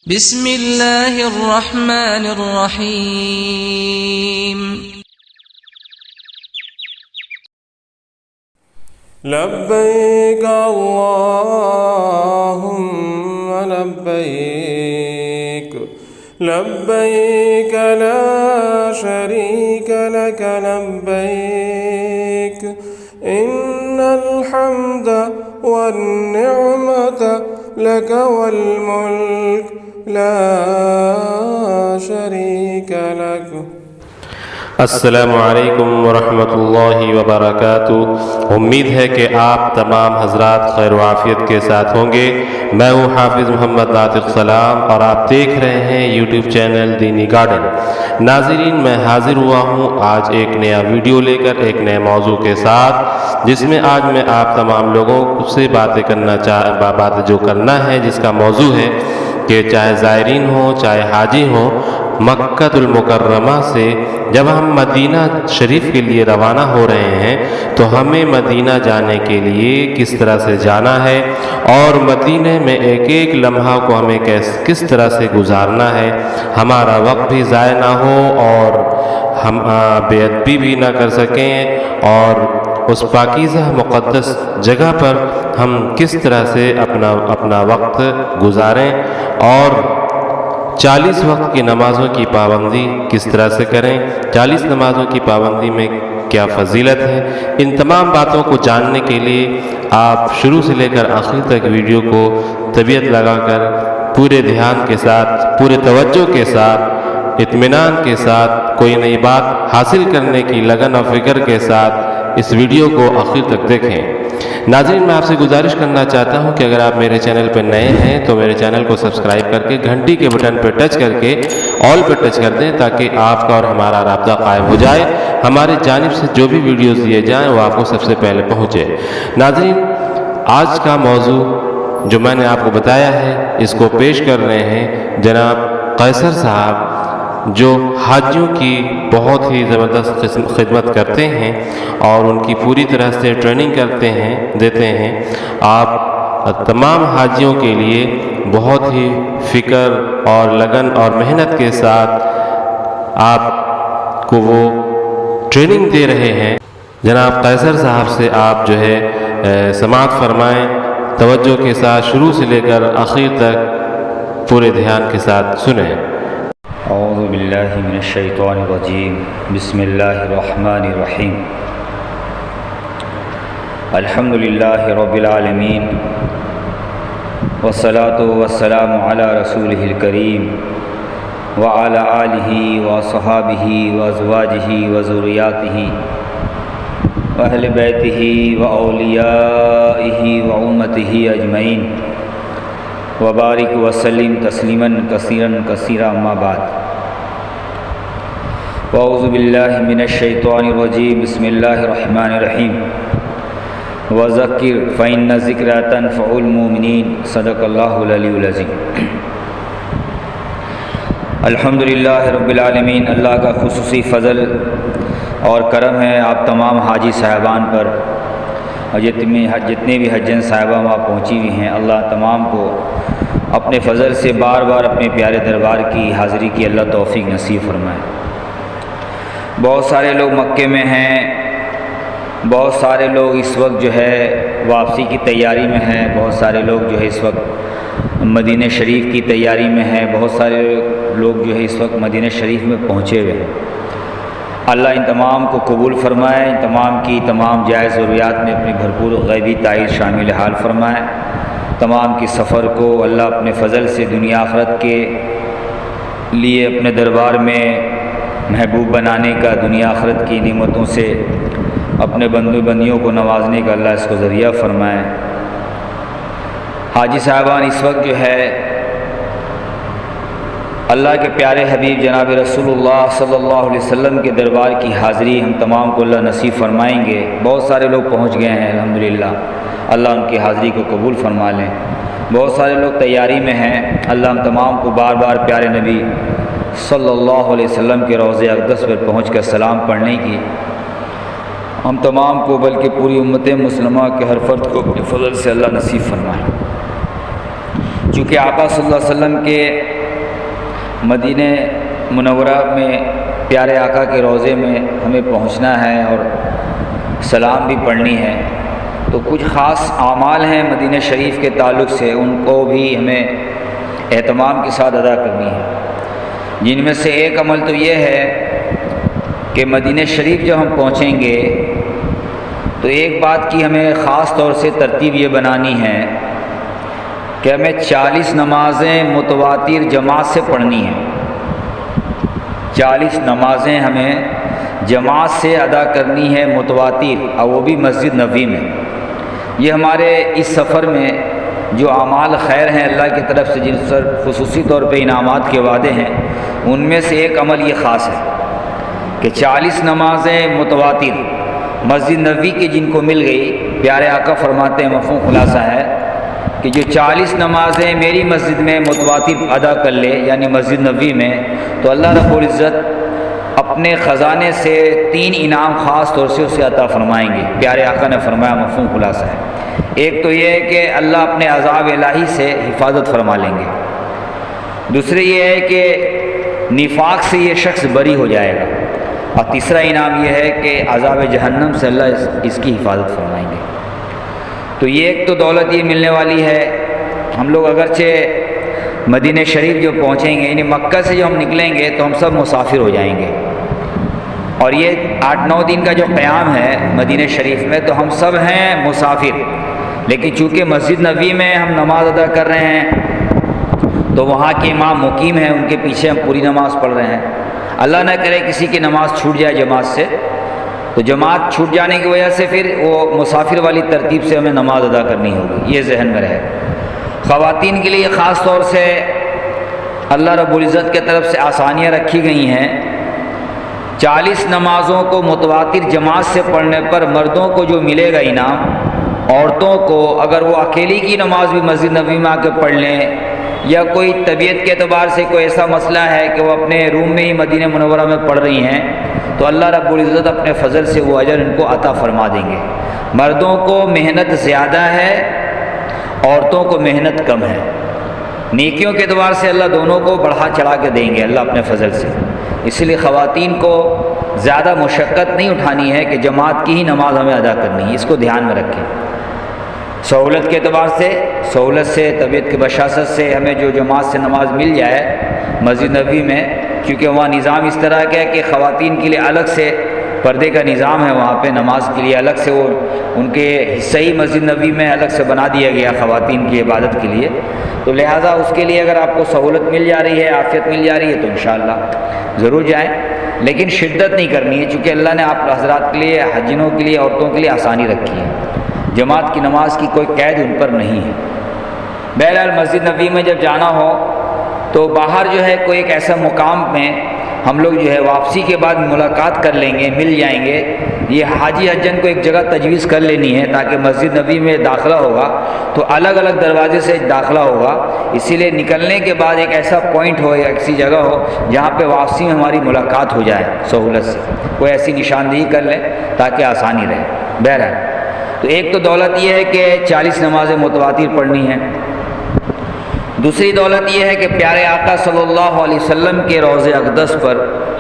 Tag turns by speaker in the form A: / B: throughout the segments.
A: بسم اللہ الرحمن الرحیم
B: لبیک اللہم لبیک لبیک لا شریک لک لبیک ان الحمد والنعمت لک والملک لا شریک لک۔
C: السلام علیکم ورحمۃ اللہ وبرکاتہ۔ امید ہے کہ آپ تمام حضرات خیر و عافیت کے ساتھ ہوں گے۔ میں ہوں حافظ محمد ناطق سلام اور آپ دیکھ رہے ہیں یوٹیوب چینل دینی گارڈن۔ ناظرین، میں حاضر ہوا ہوں آج ایک نیا ویڈیو لے کر ایک نئے موضوع کے ساتھ، جس میں آج میں آپ تمام لوگوں سے باتیں کرنا ہے جس کا موضوع ہے کہ چاہے زائرین ہوں چاہے حاجی ہوں، مکہ المکرمہ سے جب ہم مدینہ شریف کے لیے روانہ ہو رہے ہیں تو ہمیں مدینہ جانے کے لیے کس طرح سے جانا ہے اور مدینہ میں ایک ایک لمحہ کو ہمیں کس طرح سے گزارنا ہے، ہمارا وقت بھی ضائع نہ ہو اور ہم بے ادبی بھی نہ کر سکیں، اور اس پاکیزہ مقدس جگہ پر ہم کس طرح سے اپنا وقت گزاریں، اور 40 وقت کی نمازوں کی پابندی کس طرح سے کریں، 40 نمازوں کی پابندی میں کیا فضیلت ہے۔ ان تمام باتوں کو جاننے کے لیے آپ شروع سے لے کر آخر تک ویڈیو کو طبیعت لگا کر پورے دھیان کے ساتھ، پورے توجہ کے ساتھ، اطمینان کے ساتھ، کوئی نئی بات حاصل کرنے کی لگن اور فکر کے ساتھ اس ویڈیو کو آخر تک دیکھیں۔ ناظرین، میں آپ سے گزارش کرنا چاہتا ہوں کہ اگر آپ میرے چینل پہ نئے ہیں تو میرے چینل کو سبسکرائب کر کے گھنٹی کے بٹن پہ ٹچ کر کے آل پہ ٹچ کر دیں تاکہ آپ کا اور ہمارا رابطہ قائم ہو جائے، ہماری جانب سے جو بھی ویڈیوز دیے جائیں وہ آپ کو سب سے پہلے پہنچے۔ ناظرین، آج کا موضوع جو میں نے آپ کو بتایا ہے اس کو پیش کر رہے ہیں جناب قیصر صاحب، جو حاجیوں کی بہت ہی زبردست خدمت کرتے ہیں اور ان کی پوری طرح سے ٹریننگ دیتے ہیں۔ آپ تمام حاجیوں کے لیے بہت ہی فکر اور لگن اور محنت کے ساتھ آپ کو وہ ٹریننگ دے رہے ہیں۔ جناب قیصر صاحب سے آپ جو ہے سماعت فرمائیں، توجہ کے ساتھ شروع سے لے کر آخر تک پورے دھیان کے ساتھ سنیں۔
D: اعوذ باللہ من الشیطان الرجیم، بسم اللہ الرحمن الرحیم، الحمدللہ رب العالمین، والصلاة والسلام علی رسولہ الکریم وعلی آلہ وصحابہ وازواجہ وذریاتہ واہل بیتہ واولیائہ وامتہ اجمعین، وبارک وسلم تسلیما کثیرا کثیرا، اما بعد، واعوذ باللہ من الشیطان الرجیم، بسم اللہ الرحمن الرحیم، وذکر فإن الذکر تنفع المؤمنین، صدق اللہ العلی العظیم۔ الحمدللہ رب العالمین، اللہ کا خصوصی فضل اور کرم ہے آپ تمام حاجی صاحبان پر، اور جتنے بھی حجین صاحبہ وہاں پہنچی ہوئی ہیں، اللہ تمام کو اپنے فضل سے بار بار اپنے پیارے دربار کی حاضری کی اللہ توفیق نصیب فرمائے۔ بہت سارے لوگ مکے میں ہیں، بہت سارے لوگ اس وقت جو ہے واپسی کی تیاری میں ہیں، بہت سارے لوگ جو ہے اس وقت مدینہ شریف کی تیاری میں ہیں، بہت سارے لوگ جو ہے اس وقت مدینہ شریف میں پہنچے ہوئے ہیں۔ اللہ ان تمام کو قبول فرمائے، ان تمام کی تمام جائز ضروریات میں اپنی بھرپور غیبی تائید شامل حال فرمائے، تمام کی سفر کو اللہ اپنے فضل سے دنیا آخرت کے لیے اپنے دربار میں محبوب بنانے کا، دنیا آخرت کی نعمتوں سے اپنے بندیوں کو نوازنے کا اللہ اس کو ذریعہ فرمائے۔ حاجی صاحبان، اس وقت جو ہے اللہ کے پیارے حبیب جناب رسول اللہ صلی اللہ علیہ وسلم کے دربار کی حاضری ہم تمام کو اللہ نصیب فرمائیں گے۔ بہت سارے لوگ پہنچ گئے ہیں الحمدللہ، اللہ ان کی حاضری کو قبول فرما لیں۔ بہت سارے لوگ تیاری میں ہیں، اللہ ہم تمام کو بار بار پیارے نبی صلی اللہ علیہ وسلم کے روضہ اقدس پر پہنچ کر سلام پڑھنے کی ہم تمام کو بلکہ پوری امت مسلمہ کے ہر فرد کو اپنے فضل سے اللہ نصیب فرمائے۔ چونکہ آقا صلی اللہ علیہ وسلم کے مدینہ منورہ میں پیارے آقا کے روضے میں ہمیں پہنچنا ہے اور سلام بھی پڑھنی ہے، تو کچھ خاص اعمال ہیں مدینہ شریف کے تعلق سے، ان کو بھی ہمیں اہتمام کے ساتھ ادا کرنی ہے، جن میں سے ایک عمل تو یہ ہے کہ مدینہ شریف جب ہم پہنچیں گے تو ایک بات کی ہمیں خاص طور سے ترتیب یہ بنانی ہے کہ ہمیں 40 نمازیں متواتر جماعت سے پڑھنی ہیں، 40 نمازیں ہمیں جماعت سے ادا کرنی ہے متواتر، اور وہ بھی مسجد نبوی میں۔ یہ ہمارے اس سفر میں جو اعمال خیر ہیں اللہ کی طرف سے، جن پر خصوصی طور پہ انعامات کے وعدے ہیں، ان میں سے ایک عمل یہ خاص ہے کہ 40 نمازیں متواتر مسجد نبوی کی جن کو مل گئی، پیارے آقا فرماتے ہیں مفہوم خلاصہ ہے کہ جو 40 نمازیں میری مسجد میں متواتر ادا کر لے، یعنی مسجد نبوی میں، تو اللہ رب العزت اپنے خزانے سے 3 انعام خاص طور سے اسے عطا فرمائیں گے۔ پیارے آقا نے فرمایا مفہوم خلاصہ ہے، ایک تو یہ ہے کہ اللہ اپنے عذاب الہی سے حفاظت فرما لیں گے، دوسرے یہ ہے کہ نفاق سے یہ شخص بری ہو جائے گا، اور تیسرا انعام یہ ہے کہ عذاب جہنم سے اللہ اس کی حفاظت فرمائیں گے۔ تو یہ ایک تو دولت یہ ملنے والی ہے۔ ہم لوگ اگرچہ مدینہ شریف جو پہنچیں گے، یعنی مکہ سے جو ہم نکلیں گے تو ہم سب مسافر ہو جائیں گے، اور یہ 8-9 دن کا جو قیام ہے مدینہ شریف میں تو ہم سب ہیں مسافر، لیکن چونکہ مسجد نبوی میں ہم نماز ادا کر رہے ہیں تو وہاں کے امام مقیم ہیں، ان کے پیچھے ہم پوری نماز پڑھ رہے ہیں۔ اللہ نہ کرے کسی کی نماز چھوٹ جائے جماعت سے، تو جماعت چھوٹ جانے کی وجہ سے پھر وہ مسافر والی ترتیب سے ہمیں نماز ادا کرنی ہوگی، یہ ذہن میں رہے۔ خواتین کے لیے خاص طور سے اللہ رب العزت کی طرف سے آسانیاں رکھی گئی ہیں۔ 40 نمازوں کو متواتر جماعت سے پڑھنے پر مردوں کو جو ملے گا انعام، عورتوں کو اگر وہ اکیلی کی نماز بھی مسجد نبوی میں آ کے پڑھ لیں، یا کوئی طبیعت کے اعتبار سے کوئی ایسا مسئلہ ہے کہ وہ اپنے روم میں ہی مدینہ منورہ میں پڑھ رہی ہیں، تو اللہ رب العزت اپنے فضل سے وہ اجر ان کو عطا فرما دیں گے۔ مردوں کو محنت زیادہ ہے، عورتوں کو محنت کم ہے، نیکیوں کے اعتبار سے اللہ دونوں کو بڑھا چڑھا کے دیں گے اللہ اپنے فضل سے۔ اس لیے خواتین کو زیادہ مشقت نہیں اٹھانی ہے کہ جماعت کی ہی نماز ہمیں ادا کرنی ہے، اس کو دھیان میں رکھیں۔ سہولت کے اعتبار سے، سہولت سے، طبیعت کی بشاشت سے ہمیں جو جماعت سے نماز مل جائے مسجد نبوی میں، کیونکہ وہاں نظام اس طرح کا ہے کہ خواتین کے لیے الگ سے پردے کا نظام ہے، وہاں پہ نماز کے لیے الگ سے وہ ان کے حصہ ہی مسجد نبوی میں الگ سے بنا دیا گیا خواتین کی عبادت کے لیے، تو لہٰذا اس کے لیے اگر آپ کو سہولت مل جا رہی ہے، عافیت مل جا رہی ہے، تو انشاءاللہ ضرور جائیں، لیکن شدت نہیں کرنی ہے، چونکہ اللہ نے آپ حضرات کے لیے، حجینوں کے لیے، عورتوں کے لیے آسانی رکھی ہے، جماعت کی نماز کی کوئی قید ان پر نہیں ہے۔ بہرحال مسجد نبوی میں جب جانا ہو تو باہر جو ہے کوئی ایک ایسا مقام میں ہم لوگ جو ہے واپسی کے بعد ملاقات کر لیں گے، مل جائیں گے۔ یہ حاجی حجن کو ایک جگہ تجویز کر لینی ہے، تاکہ مسجد نبوی میں داخلہ ہوگا تو الگ الگ دروازے سے داخلہ ہوگا، اسی لیے نکلنے کے بعد ایک ایسا پوائنٹ ہو یا ایسی جگہ ہو جہاں پہ واپسی میں ہماری ملاقات ہو جائے سہولت سے، کوئی ایسی نشاندہی کر لیں تاکہ آسانی رہے۔ بہرحال تو ایک تو دولت یہ ہے کہ 40 نمازیں متواتر پڑھنی ہیں، دوسری دولت یہ ہے کہ پیارے آقا صلی اللہ علیہ وسلم کے روض اقدس پر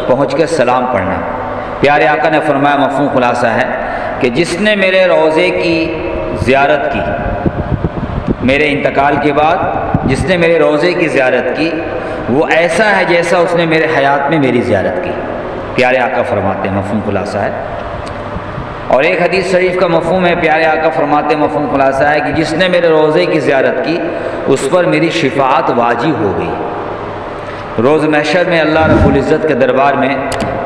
D: پہنچ کے سلام پڑھنا۔ پیارے آقا نے فرمایا مفہوم خلاصہ ہے کہ جس نے میرے روضے کی زیارت کی، میرے انتقال کے بعد جس نے میرے روضے کی زیارت کی، وہ ایسا ہے جیسا اس نے میرے حیات میں میری زیارت کی۔ پیارے آقا فرماتے ہیں مفہوم خلاصہ ہے۔ اور ایک حدیث شریف کا مفہوم ہے، پیارے آقا فرماتے ہیں مفہوم خلاصہ ہے کہ جس نے میرے روضے کی زیارت کی اس پر میری شفاعت واجب ہو گئی۔ روز محشر میں اللہ رب العزت کے دربار میں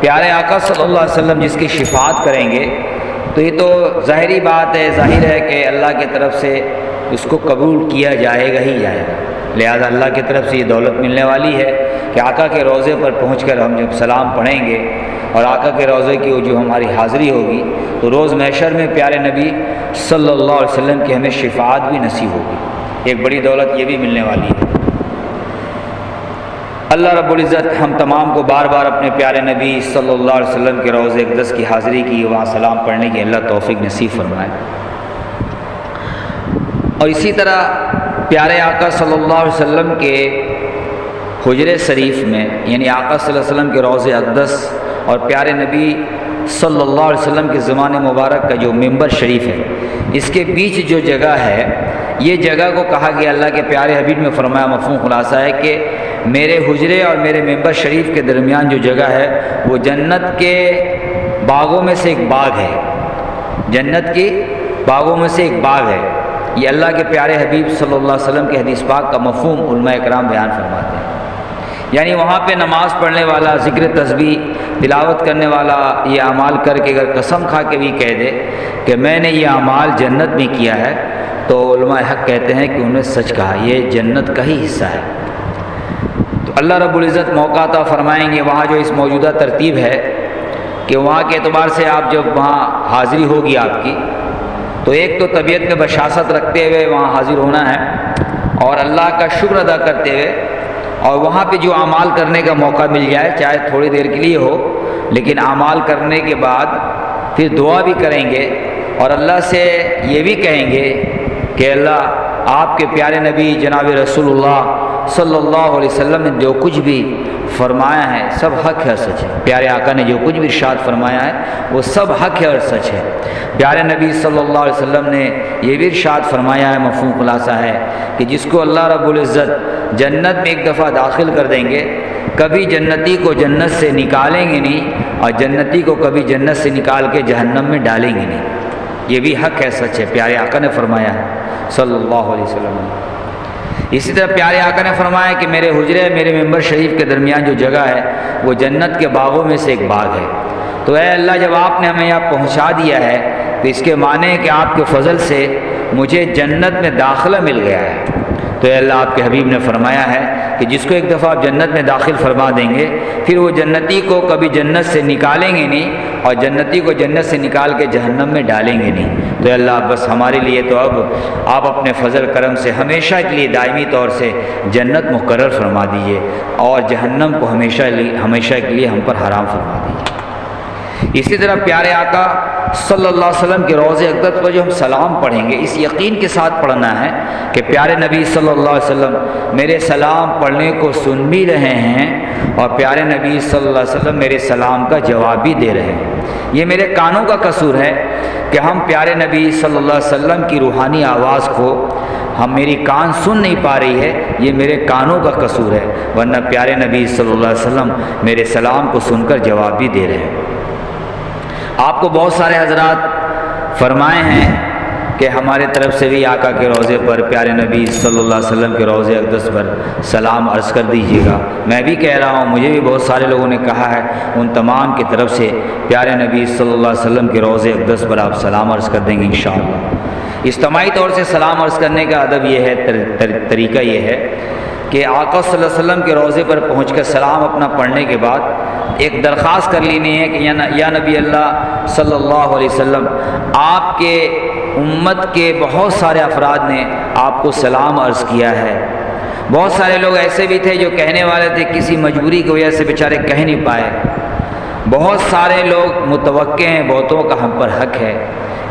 D: پیارے آقا صلی اللہ علیہ وسلم جس کی شفاعت کریں گے، تو یہ تو ظاہری بات ہے، ظاہر ہے کہ اللہ کی طرف سے اس کو قبول کیا جائے گا ہی جائے گا۔ لہذا اللہ کی طرف سے یہ دولت ملنے والی ہے کہ آقا کے روضے پر پہنچ کر ہم جب سلام پڑھیں گے اور آقا کے روضے کی جو ہماری حاضری ہوگی تو روز محشر میں پیارے نبی صلی اللہ علیہ وسلم کی ہمیں شفاعت بھی نصیب ہوگی۔ ایک بڑی دولت یہ بھی ملنے والی ہے۔ اللہ رب العزت ہم تمام کو بار بار اپنے پیارے نبی صلی اللہ علیہ وسلم کے روض اقدس کی حاضری کی، وہاں سلام پڑھنے کی اللہ توفیق نصیب فرمائے۔ اور اسی طرح پیارے آقا صلی اللہ علیہ وسلم کے حجر شریف میں، یعنی آقا صلی اللہ علیہ وسلم کے روضہ اقدس اور پیارے نبی صلی اللہ علیہ وسلم کے زمان مبارک کا جو ممبر شریف ہے، اس کے بیچ جو جگہ ہے، یہ جگہ کو کہا گیا، اللہ کے پیارے حبیب میں فرمایا، مفہوم خلاصہ ہے کہ میرے حجرے اور میرے ممبر شریف کے درمیان جو جگہ ہے وہ جنت کے باغوں میں سے ایک باغ ہے، جنت کی باغوں میں سے ایک باغ ہے۔ یہ اللہ کے پیارے حبیب صلی اللہ علیہ وسلم کے حدیث پاک کا مفہوم علماء اکرام بیان فرماتے ہیں۔ یعنی وہاں پہ نماز پڑھنے والا، ذکر تسبیح تلاوت کرنے والا یہ اعمال کر کے اگر قسم کھا کے بھی کہہ دے کہ میں نے یہ اعمال جنت میں کیا ہے، تو علماء حق کہتے ہیں کہ انہوں نے سچ کہا، یہ جنت کا ہی حصہ ہے۔ تو اللہ رب العزت موقع عطا فرمائیں گے، وہاں جو اس موجودہ ترتیب ہے کہ وہاں کے اعتبار سے آپ جب وہاں حاضری ہوگی آپ کی، تو ایک تو طبیعت میں بشاست رکھتے ہوئے وہاں حاضر ہونا ہے اور اللہ کا شکر ادا کرتے ہوئے، اور وہاں پہ جو اعمال کرنے کا موقع مل جائے، چاہے تھوڑی دیر کے لیے ہو، لیکن اعمال کرنے کے بعد پھر دعا بھی کریں گے اور اللہ سے یہ بھی کہیں گے کہ اللہ آپ کے پیارے نبی جناب رسول اللہ صلی اللہ علیہ وسلم نے جو کچھ بھی فرمایا ہے سب حق ہے اور سچ ہے۔ پیارے آقا نے جو کچھ بھی ارشاد فرمایا ہے وہ سب حق ہے اور سچ ہے۔ پیارے نبی صلی اللہ علیہ وسلم نے یہ بھی ارشاد فرمایا ہے، مفہوم خلاصہ ہے کہ جس کو اللہ رب العزت جنت میں ایک دفعہ داخل کر دیں گے، کبھی جنتی کو جنت سے نکالیں گے نہیں، اور جنتی کو کبھی جنت سے نکال کے جہنم میں ڈالیں گے نہیں۔ یہ بھی حق ہے، سچ ہے، پیارے آقا نے فرمایا ہے صلی اللہ علیہ وسلم۔ اسی طرح پیارے آقا نے فرمایا کہ میرے حجرے، میرے ممبر شریف کے درمیان جو جگہ ہے وہ جنت کے باغوں میں سے ایک باغ ہے۔ تو اے اللہ، جب آپ نے ہمیں یہاں پہنچا دیا ہے تو اس کے معنی ہے کہ آپ کے فضل سے مجھے جنت میں داخلہ مل گیا ہے۔ تو اے اللہ، آپ کے حبیب نے فرمایا ہے کہ جس کو ایک دفعہ آپ جنت میں داخل فرما دیں گے، پھر وہ جنتی کو کبھی جنت سے نکالیں گے نہیں، اور جنتی کو جنت سے نکال کے جہنم میں ڈالیں گے نہیں۔ تو اے اللہ، بس ہمارے لیے تو اب آپ اپنے فضل کرم سے ہمیشہ کے لیے دائمی طور سے جنت مقرر فرما دیجیے، اور جہنم کو ہمیشہ کے لیے ہم پر حرام فرما دیجیے۔ اسی طرح پیارے آقا صلی اللہ علیہ وسلم کے روضہ اقدس پر جو ہم سلام پڑھیں گے، اس یقین کے ساتھ پڑھنا ہے کہ پیارے نبی صلی اللہ علیہ وسلم میرے سلام پڑھنے کو سن بھی رہے ہیں، اور پیارے نبی صلی اللہ علیہ وسلم میرے سلام کا جواب بھی دے رہے ہیں۔ یہ میرے کانوں کا قصور ہے کہ ہم پیارے نبی صلی اللہ علیہ وسلم کی روحانی آواز کو میری کان سن نہیں پا رہی ہے، یہ میرے کانوں کا قصور ہے، ورنہ پیارے نبی صلی اللہ علیہ وسلم میرے سلام کو سن کر جواب بھی دے رہے ہیں۔ آپ کو بہت سارے حضرات فرمائے ہیں کہ ہمارے طرف سے بھی آقا کے روضے پر، پیارے نبی صلی اللہ علیہ وسلم کے روضے اقدس پر سلام عرض کر دیجیے گا۔ میں بھی کہہ رہا ہوں، مجھے بھی بہت سارے لوگوں نے کہا ہے، ان تمام کی طرف سے پیارے نبی صلی اللہ علیہ وسلم کے روضے اقدس پر آپ سلام عرض کر دیں گے انشاءاللہ۔ اجتماعی طور سے سلام عرض کرنے کا ادب یہ ہے، طریقہ یہ ہے کہ آقا صلی اللہ علیہ وسلم کے روضے پر پہنچ کر سلام اپنا پڑھنے کے بعد ایک درخواست کر لینی ہے کہ یا نبی اللہ صلی اللہ علیہ وسلم، آپ کے امت کے بہت سارے افراد نے آپ کو سلام عرض کیا ہے۔ بہت سارے لوگ ایسے بھی تھے جو کہنے والے تھے، کسی مجبوری کی وجہ سے بیچارے کہہ نہیں پائے۔ بہت سارے لوگ متوقع ہیں، بہتوں کا ہم پر حق ہے۔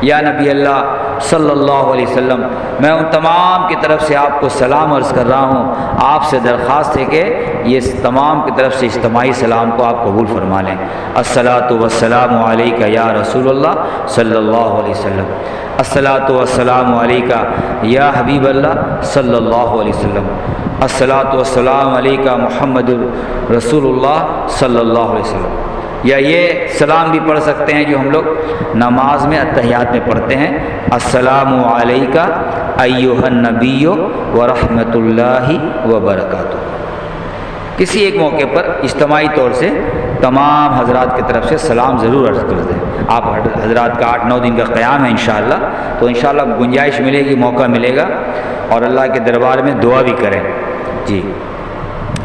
D: یا نبی اللہ صلی اللہ علیہ وسلم، میں ان تمام کی طرف سے آپ کو سلام عرض کر رہا ہوں، آپ سے درخواست ہے کہ یہ تمام کی طرف سے اجتماعی سلام کو آپ قبول فرما لیں۔ الصلاۃ والسلام علیکہ یا رسول اللہ صلی اللہ علیہ وسلم، الصلاۃ والسلام علیکہ یا حبیب اللہ صلی اللہ علیہ وسلم، الصلاۃ والسلام علیکہ محمد رسول اللہ صلی اللہ علیہ وسلم۔ یا یہ سلام بھی پڑھ سکتے ہیں جو ہم لوگ نماز میں اتحیات میں پڑھتے ہیں، السلام علیکہ ایھا النبی ورحمۃ اللہ وبرکاتہ۔ کسی ایک موقع پر اجتماعی طور سے تمام حضرات کی طرف سے سلام ضرور عرض کر دیں۔ آپ حضرات کا 8-9 دن کا قیام ہے انشاءاللہ، تو انشاءاللہ گنجائش ملے گی، موقع ملے گا، اور اللہ کے دربار میں دعا بھی کریں۔ جی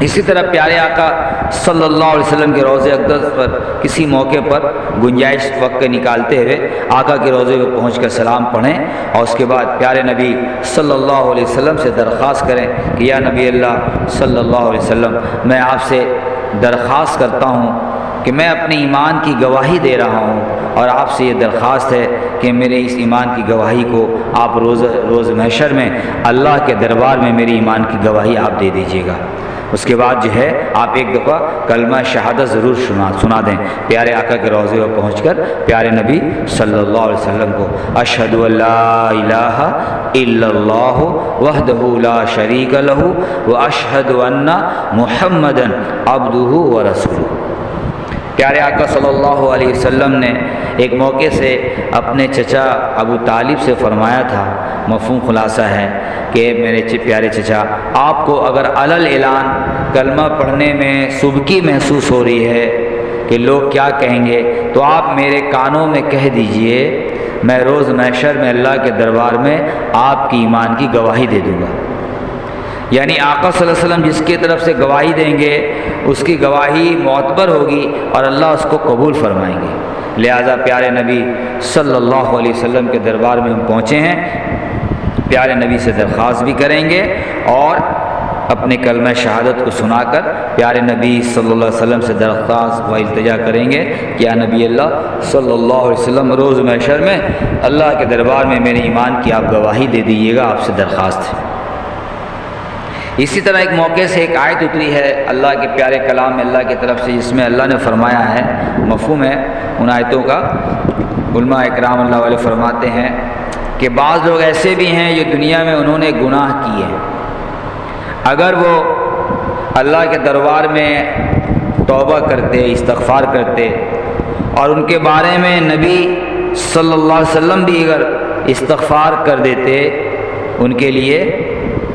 D: اسی طرح پیارے آقا صلی اللہ علیہ وسلم کے روضے اقدس پر کسی موقع پر گنجائش وقت نکالتے ہوئے آقا کے روضے پہ پہنچ کر سلام پڑھیں، اور اس کے بعد پیارے نبی صلی اللہ علیہ وسلم سے درخواست کریں کہ یا نبی اللہ صلی اللہ علیہ وسلم، میں آپ سے درخواست کرتا ہوں کہ میں اپنے ایمان کی گواہی دے رہا ہوں، اور آپ سے یہ درخواست ہے کہ میرے اس ایمان کی گواہی کو آپ روز محشر میں اللہ کے دربار میں میری ایمان کی گواہی آپ دے دیجیے گا۔ اس کے بعد جو ہے آپ ایک دفعہ کلمہ شہادت ضرور سنا دیں پیارے آقا کے روضے پر پہنچ کر پیارے نبی صلی اللہ علیہ وسلم کو، اشہد ان لا الہ الا اللہ وحدہ لا شریک لہ واشہد ان محمدا عبدہ ورسولہ۔ پیارے آقا صلی اللہ علیہ وسلم نے ایک موقع سے اپنے چچا ابو طالب سے فرمایا تھا، مفہوم خلاصہ ہے کہ میرے پیارے چچا، آپ کو اگر علل اعلان کلمہ پڑھنے میں سبکی محسوس ہو رہی ہے کہ لوگ کیا کہیں گے، تو آپ میرے کانوں میں کہہ دیجئے، میں روز محشر میں اللہ کے دربار میں آپ کی ایمان کی گواہی دے دوں گا۔ یعنی آقا صلی اللہ علیہ وسلم جس کی طرف سے گواہی دیں گے اس کی گواہی معتبر ہوگی اور اللہ اس کو قبول فرمائیں گے۔ لہذا پیارے نبی صلی اللہ علیہ وسلم کے دربار میں ہم پہنچے ہیں، پیارے نبی سے درخواست بھی کریں گے اور اپنے کلمہ شہادت کو سنا کر پیارے نبی صلی اللہ علیہ وسلم سے درخواست و التجا کریں گے کہ یا نبی اللہ صلی اللہ علیہ وسلم روز محشر میں اللہ کے دربار میں میرے ایمان کی آپ گواہی دے دیجیے گا، آپ سے درخواست ہے۔ اسی طرح ایک موقع سے ایک آیت اتری ہے اللہ کے پیارے کلام میں اللہ کی طرف سے، جس میں اللہ نے فرمایا ہے، مفہوم ہے ان آیتوں کا، علماء اکرام اللہ والے فرماتے ہیں کہ بعض لوگ ایسے بھی ہیں جو دنیا میں انہوں نے گناہ کیے ہیں، اگر وہ اللہ کے دربار میں توبہ کرتے، استغفار کرتے اور ان کے بارے میں نبی صلی اللہ علیہ وسلم بھی اگر استغفار کر دیتے ان کے لیے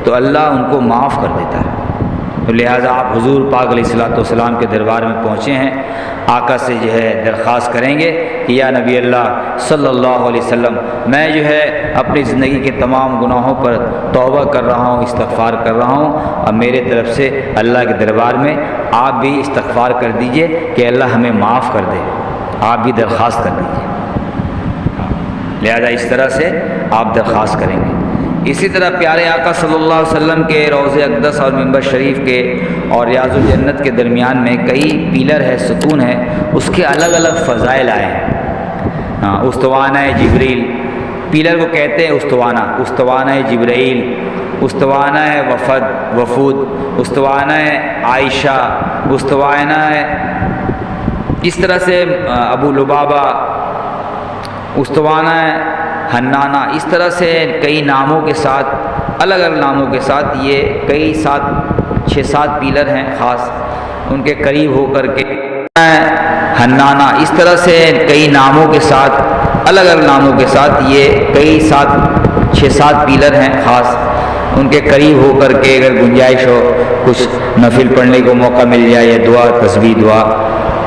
D: تو اللہ ان کو معاف کر دیتا ہے۔ تو لہٰذا آپ حضور پاک علیہ الصلوۃ والسلام کے دربار میں پہنچے ہیں، آقا سے جو ہے درخواست کریں گے کہ یا نبی اللہ صلی اللہ علیہ وسلم، میں جو ہے اپنی زندگی کے تمام گناہوں پر توبہ کر رہا ہوں، استغفار کر رہا ہوں، اور میرے طرف سے اللہ کے دربار میں آپ بھی استغفار کر دیجئے کہ اللہ ہمیں معاف کر دے، آپ بھی درخواست کر دیجئے۔ لہذا اس طرح سے آپ درخواست کریں گے۔ اسی طرح پیارے آقا صلی اللہ علیہ وسلم کے روضہ اقدس اور منبر شریف کے اور ریاض الجنت کے درمیان میں کئی پیلر ہے، ستون ہے، اس کے الگ الگ فضائل آئے ہیں۔ استوانہ جبریل، پیلر کو کہتے ہیں استوانہ، استوانہ جبرائیل، استوانہ وفود، استوانہ عائشہ، استوانہ اس طرح سے ابو لبابہ، استوانہ حنانہ، اس طرح سے کئی ناموں کے ساتھ، الگ الگ ناموں کے ساتھ یہ کئی 6-7 پیلر ہیں خاص، ان کے قریب ہو کر کے حنانہ، اس طرح سے کئی ناموں کے ساتھ، الگ الگ ناموں کے ساتھ یہ کئی 6-7 پیلر ہیں خاص، ان کے قریب ہو کر کے اگر گنجائش ہو کچھ نفل پڑھنے کو موقع مل جائے یا دعا، تسبیح دعا،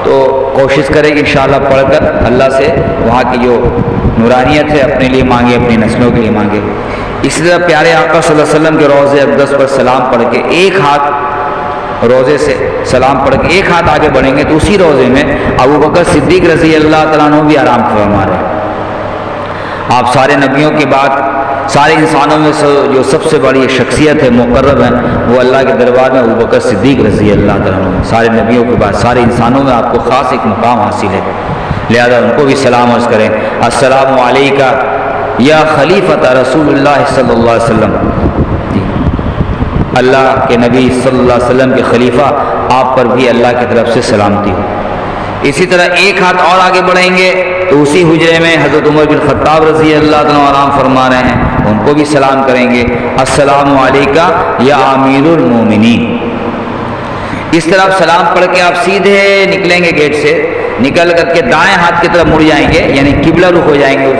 D: تو کوشش کریں کہ انشاءاللہ پڑھ کر اللہ سے وہاں کی جو نورانیت ہے اپنے لیے مانگے، اپنی نسلوں کے لیے مانگے۔ اسی طرح پیارے آقا صلی اللہ علیہ وسلم کے روضہ اقدس پر سلام پڑھ کے ایک ہاتھ روضے سے سلام پڑھ کے ایک ہاتھ آگے بڑھیں گے تو اسی روضے میں ابو بکر صدیق رضی اللہ تعالیٰ عنہ بھی آرام فرما رہے ہیں۔ آپ سارے نبیوں کے بعد سارے انسانوں میں جو سب سے بڑی شخصیت ہے، مقرب ہے، وہ اللہ کے دربار میں ابو بکر صدیق رضی اللہ تعالیٰ عنہ، سارے نبیوں کے بعد سارے انسانوں میں آپ کو خاص ایک مقام حاصل ہے، لہذا ان کو بھی سلام عرض کریں۔ السلام علیکہ یا خلیفۃ رسول اللہ صلی اللہ علیہ وسلم، اللہ کے نبی صلی اللہ علیہ وسلم کے خلیفہ، آپ پر بھی اللہ کی طرف سے سلامتی ہو۔ اسی طرح ایک ہاتھ اور آگے بڑھیں گے تو اسی حجرے میں حضرت عمر بن خطاب رضی اللہ عنہ آرام فرما رہے ہیں، ان کو بھی سلام کریں گے، السلام علیکہ یا امیر المومنین۔ اس طرح سلام پڑھ کے آپ سیدھے نکلیں گے گیٹ سے، نکل کر کے دائیں ہاتھ کی طرف مڑ جائیں گے، یعنی قبلہ رخ ہو جائیں گے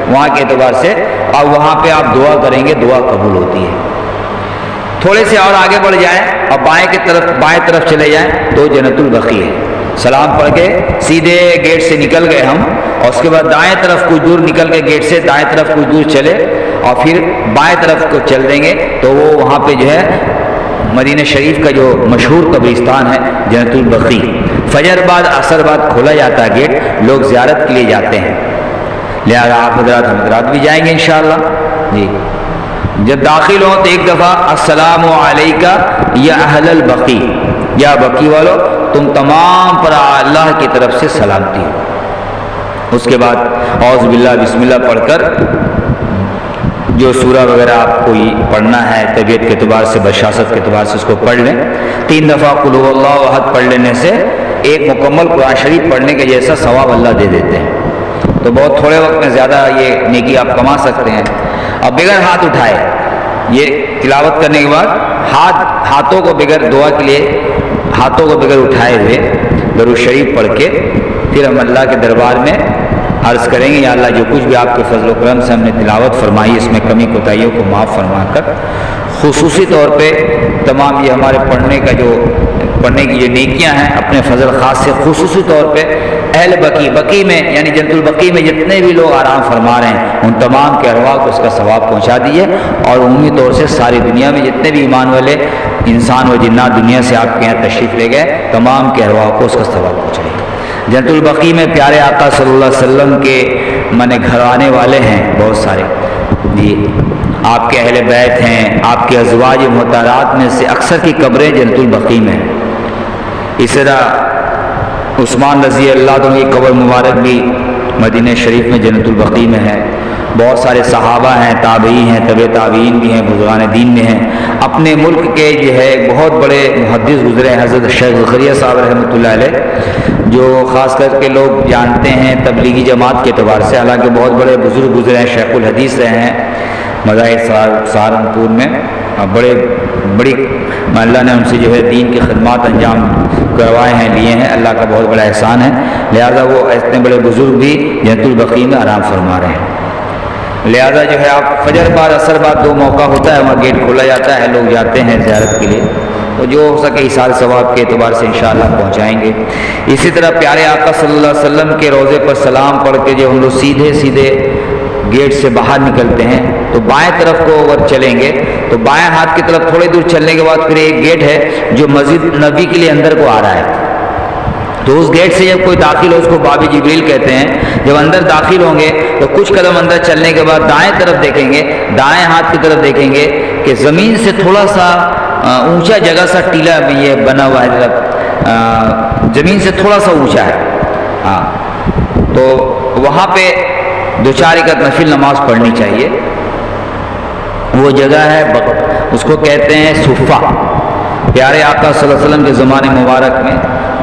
D: وہاں کے اعتبار سے، اور وہاں پہ آپ دعا کریں گے، دعا قبول ہوتی ہے۔ تھوڑے سے اور آگے بڑھ جائیں اور بائیں طرف چلے جائیں تو جنت البقیع ہے۔ سلام پڑھ کے سیدھے گیٹ سے نکل گئے ہم، اور اس کے بعد دائیں طرف کچھ دور نکل کے گیٹ سے دائیں طرف کچھ دور چلے اور پھر بائیں طرف کو چل دیں گے تو وہ وہاں پہ جو ہے مدینہ شریف کا جو مشہور قبرستان ہے جنت البقیع، فجر بعد عصر بعد کھولا جاتا ہے گیٹ، لوگ زیارت کے لیے جاتے ہیں، لہذا آپ حضرات بھی جائیں گے انشاءاللہ۔ جی جب داخل ہوں تو ایک دفعہ السلام علیکہ یا اہل البقیع، یا بقیع والو تم تمام پر اللہ کی طرف سے سلامتی ہو۔ اس کے بعد اعوذ باللہ بسم اللہ پڑھ کر جو سورہ وغیرہ آپ کو پڑھنا ہے طبیعت کے اعتبار سے بشاشت کے اعتبار سے اس کو پڑھ لیں. 3 دفعہ قل هو اللہ احد پڑھ لینے سے ایک مکمل قرآن شریف پڑھنے کے جیسا ثواب اللہ دے دیتے ہیں. تو بہت تھوڑے وقت میں زیادہ یہ نیکی آپ کما سکتے ہیں. اب بغیر ہاتھ اٹھائے یہ تلاوت کرنے کے بعد ہاتھوں کو بغیر دعا کے لیے ہاتھوں کو بغیر اٹھائے ہوئے درود شریف پڑھ کے پھر ہم اللہ کے دربار میں عرض کریں گے یا اللہ جو کچھ بھی آپ کے فضل و کرم سے ہم نے تلاوت فرمائی اس میں کمی کوتاہیوں کو معاف فرما کر خصوصی طور پہ تمام یہ ہمارے پڑھنے کی جو نیکیاں ہیں اپنے فضل خاص سے خصوصی طور پہ اہل بقی میں یعنی جنت البقیع میں جتنے بھی لوگ آرام فرما رہے ہیں ان تمام کے ارواح کو اس کا ثواب پہنچا دیے اور عمومی طور سے ساری دنیا میں جتنے بھی ایمان والے انسان و جنات دنیا سے آپ کے یہاں تشریف لے گئے تمام کے ارواح کو اس کا ثواب پہنچائے. جنت البقیع میں پیارے آقا صلی اللہ علیہ وسلم کے گھر آنے والے ہیں بہت سارے جی. آپ کے اہل بیت ہیں, آپ کے ازواج مطہرات میں سے اکثر کی قبریں جنت البقیع میں ہیں. اس طرح عثمان رضی اللہ عنہ کی قبر مبارک بھی مدینہ شریف میں جنت البقیع میں ہے. بہت سارے صحابہ ہیں, تابعی ہیں, طبع تابعین بھی ہیں, بزرگان دین میں ہیں. اپنے ملک کے جو ہے بہت بڑے محدث گزرے ہیں حضرت شیخ زکریا صاحب رحمۃ اللہ علیہ جو خاص کر کے لوگ جانتے ہیں تبلیغی جماعت کے اعتبار سے, حالانکہ بہت بڑے بزرگ گزرے ہیں, شیخ الحدیث رہے ہیں مذاہب سہارنپور میں. بڑی اللہ نے ان سے جو ہے دین کی خدمات انجام کروائے ہیں, لیے ہیں. اللہ کا بہت بڑا احسان ہے. لہذا وہ اتنے بڑے بزرگ بھی جنت البقیع میں آرام فرما رہے ہیں. لہذا جو ہے آپ فجر بعد اثر بعد 2 موقع ہوتا ہے وہاں گیٹ کھولا جاتا ہے, لوگ جاتے ہیں زیارت کے لیے. تو جو ہو سکے احسان ثواب کے اعتبار سے انشاءاللہ پہنچائیں گے. اسی طرح پیارے آقا صلی اللہ علیہ وسلم کے روضے پر سلام پڑھ کے جو ہم لوگ سیدھے گیٹ سے باہر نکلتے ہیں تو بائیں طرف کو اگر چلیں گے تو بائیں ہاتھ کی طرف تھوڑی دور چلنے کے بعد پھر ایک گیٹ ہے جو مسجد نبی کے لیے اندر کو آ رہا ہے. تو اس گیٹ سے جب کوئی داخل ہو اس کو باب جبریل کہتے ہیں. جب اندر داخل ہوں گے تو کچھ قدم اندر چلنے کے بعد دائیں طرف دیکھیں گے, دائیں ہاتھ کی طرف دیکھیں گے کہ زمین سے تھوڑا سا اونچا جگہ سا ٹیلا بھی یہ بنا ہوا ہے, زمین سے تھوڑا سا اونچا ہے. ہاں تو وہاں پہ 2-4 رکعت نفل نماز پڑھنی چاہیے. وہ جگہ ہے اس کو کہتے ہیں صفہ. پیارے آقا صلی اللہ علیہ وسلم کے زمانے مبارک میں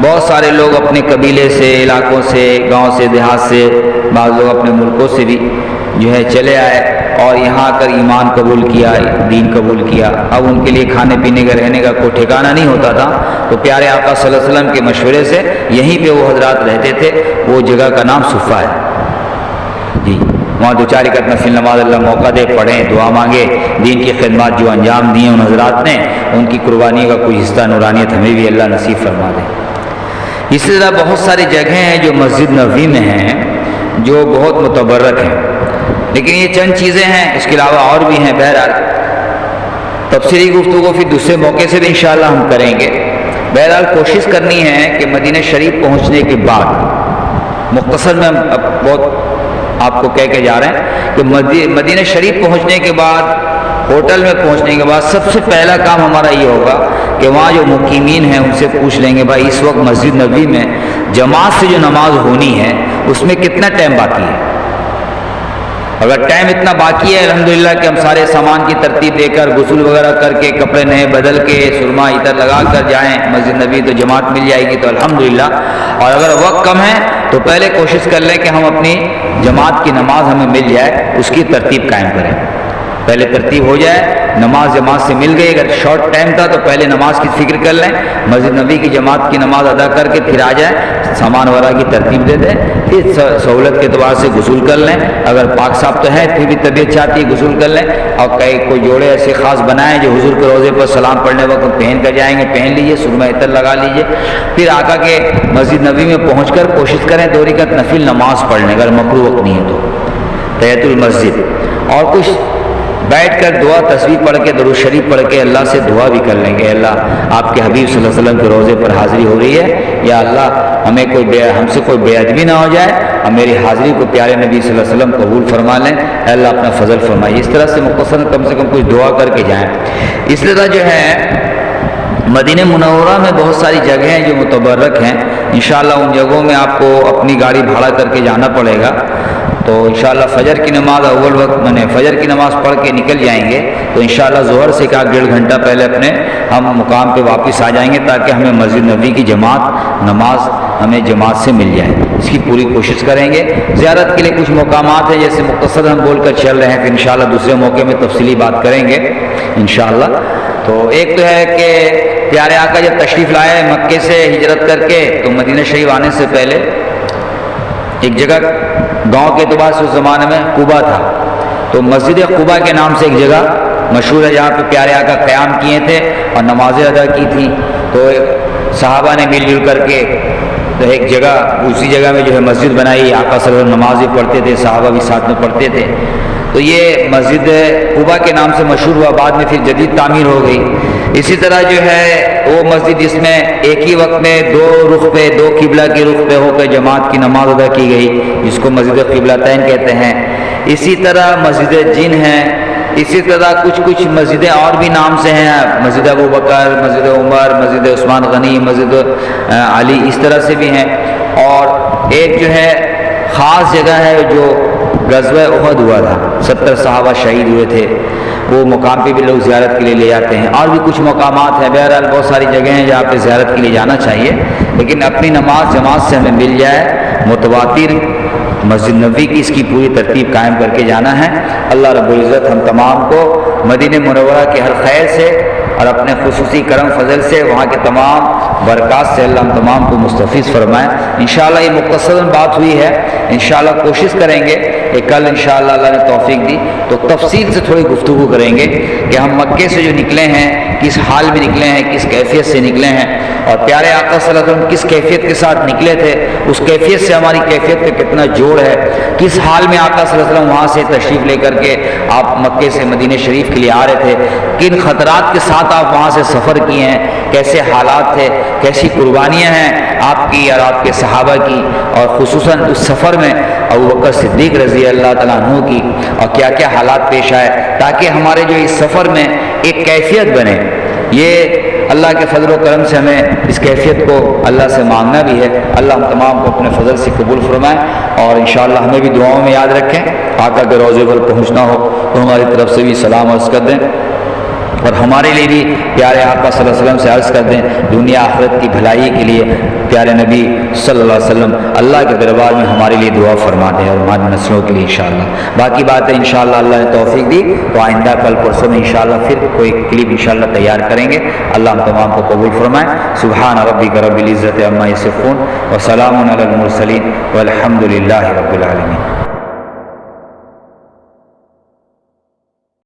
D: بہت سارے لوگ اپنے قبیلے سے, علاقوں سے, گاؤں سے, دیہات سے, بعض لوگ اپنے ملکوں سے بھی جو ہے چلے آئے اور یہاں آ کر ایمان قبول کیا, دین قبول کیا. اب ان کے لیے کھانے پینے کا رہنے کا کوئی ٹھکانہ نہیں ہوتا تھا تو پیارے آقا صلی اللہ علیہ وسلم کے مشورے سے یہیں پہ وہ حضرات رہتے تھے. وہ جگہ کا نام صفہ ہے جی. وہاں 2-4 رکعت نفل نماز اللہ موقع دے پڑھیں, دعا مانگے. دین کی خدمات جو انجام دیے ان حضرات نے ان کی قربانی کا کوئی حصہ نورانیت ہمیں بھی اللہ نصیب فرما دے. اسی طرح بہت ساری جگہیں ہیں جو مسجد نبوی میں ہیں جو بہت متبرک ہیں, لیکن یہ چند چیزیں ہیں, اس کے علاوہ اور بھی ہیں. بہرحال تفصیلی گفتگو پھر دوسرے موقع سے بھی انشاءاللہ ہم کریں گے. بہرحال کوشش کرنی ہے کہ مدینہ شریف پہنچنے کے بعد مختصر میں بہت آپ کو کہہ کے جا رہے ہیں کہ مدینہ شریف پہنچنے کے بعد ہوٹل میں پہنچنے کے بعد سب سے پہلا کام ہمارا یہ ہوگا کہ وہاں جو مقیمین ہیں ان سے پوچھ لیں گے بھائی اس وقت مسجد نبوی میں جماعت سے جو نماز ہونی ہے اس میں کتنا ٹائم باقی ہے. اگر ٹائم اتنا باقی ہے الحمدللہ کہ ہم سارے سامان کی ترتیب دے کر غسل وغیرہ کر کے کپڑے نئے بدل کے سرما ادھر لگا کر جائیں مسجد نبوی تو جماعت مل جائے گی تو الحمدللہ. اور اگر وقت کم ہے تو پہلے کوشش کر لیں کہ ہم اپنی جماعت کی نماز ہمیں مل جائے, اس کی ترتیب قائم کریں. پہلے ترتیب ہو جائے, نماز جماعت سے مل گئی. اگر شارٹ ٹائم تھا تو پہلے نماز کی فکر کر لیں, مسجد نبی کی جماعت کی نماز ادا کر کے پھر آ جائیں, سامان وغیرہ کی ترتیب دے دیں, پھر سہولت کے اعتبار سے غسل کر لیں. اگر پاک صاحب تو ہے پھر بھی طبیعت چاہتی ہے غسل کر لیں. اور کوئی جوڑے ایسے خاص بنائیں جو حضور کے روضے پر سلام پڑھنے وقت پہن کر جائیں گے, پہن لیجئے, سرما عطر لگا لیجئے. پھر آقا کے مسجد نبی میں پہنچ کر کوشش کریں 2 رکعت نفل نماز پڑھنے, اگر مکروہ وقت نہیں ہے تو تحیۃ المسجد. اور کچھ بیٹھ کر دعا تصویر پڑھ کے درود شریف پڑھ کے اللہ سے دعا بھی کر لیں گے. اللہ آپ کے حبیب صلی اللہ علیہ وسلم کے روضے پر حاضری ہو رہی ہے, یا اللہ ہم سے کوئی بے ادبی نہ ہو جائے, اور میری حاضری کو پیارے نبی صلی اللہ علیہ وسلم قبول فرما لیں, اے اللہ اپنا فضل فرمائیے. اس طرح سے مختصر کم سے کم کچھ دعا کر کے جائیں. اس طرح جو ہے مدینہ منورہ میں بہت ساری جگہیں ہیں جو متبرک ہیں، انشاءاللہ ان جگہوں میں آپ کو اپنی گاڑی بھاڑا کر کے جانا پڑے گا۔ تو انشاءاللہ فجر کی نماز اول وقت فجر کی نماز پڑھ کے نکل جائیں گے، تو انشاءاللہ ظہر سے 1.5 گھنٹہ پہلے اپنے ہم مقام پہ واپس آ جائیں گے، تاکہ ہمیں مسجد نبوی کی نماز ہمیں جماعت سے مل جائے۔ اس کی پوری کوشش کریں گے۔ زیارت کے لیے کچھ مقامات ہیں، جیسے مختصر ہم بول کر چل رہے ہیں، پھر انشاءاللہ دوسرے موقع میں تفصیلی بات کریں گے انشاءاللہ۔ تو ایک تو ہے کہ پیارے آقا جب تشریف لائے مکے سے ہجرت کر کے، تو مدینہ شریف آنے سے پہلے ایک جگہ گاؤں کے اعتبار سے اس زمانے میں قبا تھا، تو مسجد قبا کے نام سے ایک جگہ مشہور ہے، جہاں پہ پیارے آقا قیام کیے تھے اور نمازیں ادا کی تھیں۔ تو صحابہ نے مل جل کر کے تو ایک جگہ، اسی جگہ میں جو ہے مسجد بنائی، آقا صلی اللہ علیہ وسلم نماز بھی پڑھتے تھے، صحابہ بھی ساتھ میں پڑھتے تھے۔ تو یہ مسجد قبا کے نام سے مشہور ہوا، بعد میں پھر جدید تعمیر ہو گئی۔ اسی طرح جو ہے وہ مسجد جس میں ایک ہی وقت میں دو رخ پہ، دو قبلہ کے رخ پہ ہو کر جماعت کی نماز ادا کی گئی، جس کو مسجد قبلتین کہتے ہیں۔ اسی طرح مسجد جن ہیں، اسی طرح کچھ مسجدیں اور بھی نام سے ہیں، مسجد ابو بکر، مسجد عمر، مسجد عثمان غنی، مسجد علی، اس طرح سے بھی ہیں۔ اور ایک جو ہے خاص جگہ ہے جو غزوہ احد ہوا تھا، 70 صحابہ شہید ہوئے تھے، وہ مقام پہ بھی لوگ زیارت کے لیے لے جاتے ہیں۔ اور بھی کچھ مقامات ہیں، بہرحال بہت ساری جگہیں ہیں جہاں پہ زیارت کے لیے جانا چاہیے، لیکن اپنی نماز جماعت سے ہمیں مل جائے، متواتر مسجد نبوی کی اس کی پوری ترتیب قائم کر کے جانا ہے۔ اللہ رب العزت ہم تمام کو مدینہ منورہ کے ہر خیر سے اور اپنے خصوصی کرم فضل سے، وہاں کے تمام برکات سے اللہ ہم تمام کو مستفیض فرمائے۔ انشاءاللہ یہ مختصراً بات ہوئی ہے، انشاءاللہ کوشش کریں گے کہ کل انشاءاللہ اللہ نے توفیق دی تو تفصیل سے تھوڑی گفتگو کریں گے کہ ہم مکے سے جو نکلے ہیں کس حال میں نکلے ہیں، کس کیفیت سے نکلے ہیں، اور پیارے آقا صلی اللہ علیہ وسلم کس کیفیت کے ساتھ نکلے تھے، اس کیفیت سے ہماری کیفیت کا کتنا جوڑ ہے، کس حال میں آقا صلی اللہ علیہ وسلم وہاں سے تشریف لے کر کے آپ مکے سے مدینہ شریف کے لیے آ رہے تھے، کن خطرات کے ساتھ آپ وہاں سے سفر کیے ہیں، کیسے حالات تھے، کیسی قربانیاں ہیں آپ کی اور آپ کے صحابہ کی، اور خصوصاً اس سفر میں ابوبکر صدیق رضی اللہ تعالیٰ عنہ کی، اور کیا کیا حالات پیش آئے، تاکہ ہمارے جو اس سفر میں ایک کیفیت بنے۔ یہ اللہ کے فضل و کرم سے ہمیں اس کیفیت کو اللہ سے مانگنا بھی ہے۔ اللہ ہم تمام کو اپنے فضل سے قبول فرمائے، اور انشاءاللہ ہمیں بھی دعاؤں میں یاد رکھیں۔ آقا کے روضے پر پہنچنا ہو تو ہماری طرف سے بھی سلام عرض کر دیں، اور ہمارے لیے بھی پیارے آقا صلی اللہ علیہ وسلم سے عرض کر دیں، دنیا آخرت کی بھلائی کے لیے پیارے نبی صلی اللہ علیہ وسلم اللہ کے دربار میں ہمارے لیے دعا فرما دیں، اور ہماری نسلوں کے لیے انشاءاللہ۔ باقی بات ہے انشاءاللہ اللہ نے توفیق دی تو آئندہ کل پرسوں میں انشاءاللہ پھر کوئی کلپ انشاءاللہ تیار کریں گے۔ اللہ ہم تمام کو قبول فرمائے۔ سبحان ربک رب العزت عما یصفون وسلام علی المرسلین والحمد للہ رب العالمین۔